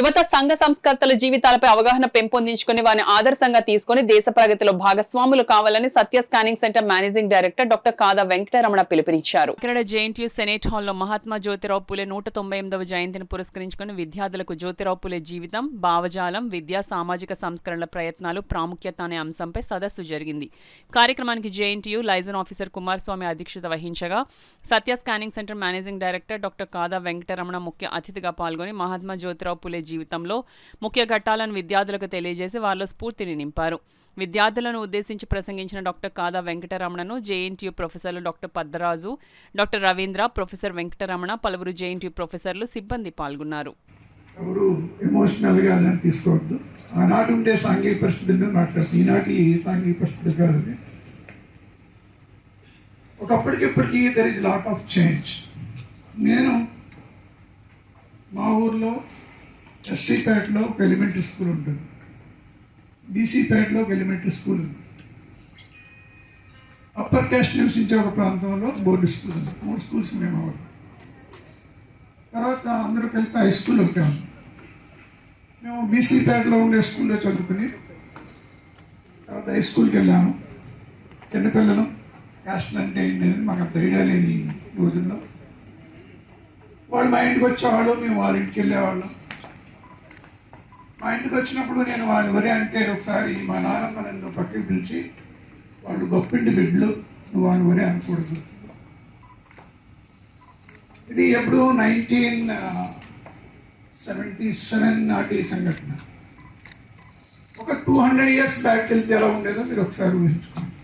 యువత సంఘ సంస్కర్తల జీవితాలపై అవగాహన పెంపొందించుకుని వారిని ఆదర్శంగా తీసుకుని దేశ ప్రగతిలో భాగస్వాములు కావాలని Satya scanning centre managing director doctor Kada Venkataramana పిలుపునిచ్చారు. ఇక్కడ జేఎన్టీయూ సెనేట్ హాల్లో మహాత్మా జ్యోతిరావు పూలే 198వ జయంతిని పురస్కరించుకుని విద్యార్థులకు జ్యోతిరావు పూలే జీవితం, భావజాలం, విద్యా సామాజిక సంస్కరణల ప్రయత్నాలు, ప్రాముఖ్యత అనే అంశంపై సదస్సు జరిగింది. కార్యక్రమానికి జేఎన్టీయూ లైజన్ ఆఫీసర్ కుమారస్వామి అధ్యక్షత వహించగా Satya scanning centre managing director doctor Kada Venkataramana ముఖ్య అతిథిగా పాల్గొని మహాత్మా జ్యోతిరావు పూలే జీవితంలో ముఖ్య ఘట్టాలను విద్యార్థులకు తెలియజేసి వారిలో స్ఫూర్తిని నింపారు. విద్యార్థులను ఉద్దేశించి ప్రసంగించిన డాక్టర్ కాదా వెంకటరమణను జేఎన్టీయూ ప్రొఫెసర్లు doctor Paddaraju, doctor Ravindra, professor Venkataramana, పలువురు జేఎన్టీయూ ప్రొఫెసర్లు, సిబ్బంది పాల్గొన్నారు. ఎవరు ఎమోషనల్గా దాన్ని తీసుకోవద్దు. ఆనాటి ఉండే సాంఘిక పరిస్థితులను మాట్లాడుతుంది, ఈనాటి సాంఘిక పరిస్థితులు కాదు. ఒకప్పటికిప్పటికీ there is lot of change. నేను మా ఊర్లో ఎస్సీపేటలో ఒక ఎలిమెంటరీ స్కూల్ ఉంటుంది, బీసీపేటలో ఒక ఎలిమెంటరీ స్కూల్ ఉంది, అప్పర్ క్యాస్ట్ నివసించే ఒక ప్రాంతంలో బోర్డు స్కూల్ ఉంది. 3 స్కూల్స్ మేము అవ్వాలి. తర్వాత అందరూ కలిపి హై స్కూల్ ఒకటే ఉంది. మేము బీసీపేటలో ఉండే స్కూల్లో చదువుకుని తర్వాత హై స్కూల్కి వెళ్ళాము. చిన్నపిల్లలు క్యాస్ట్లు అంటే ఏంటి మాకు అంత ఐడియా లేని రోజుల్లో వాళ్ళు మా ఇంటికి వచ్చేవాళ్ళు, మేము వాళ్ళ ఇంటికి వెళ్ళేవాళ్ళం. మా ఇంటికి వచ్చినప్పుడు నేను వాళ్ళు వరే అంటే ఒకసారి మా నాన్నమ్మ నన్ను పక్కకి పిలిచి, వాళ్ళు గొప్పిండి బిడ్డలు, నువ్వు వాళ్ళు వరే అనకూడదు. ఇది ఎప్పుడు 1977 నాటి సంఘటన. ఒక 200 years బ్యాక్ వెళ్తే ఎలా ఉండేదో మీరు ఒకసారి ఊహించుకోండి.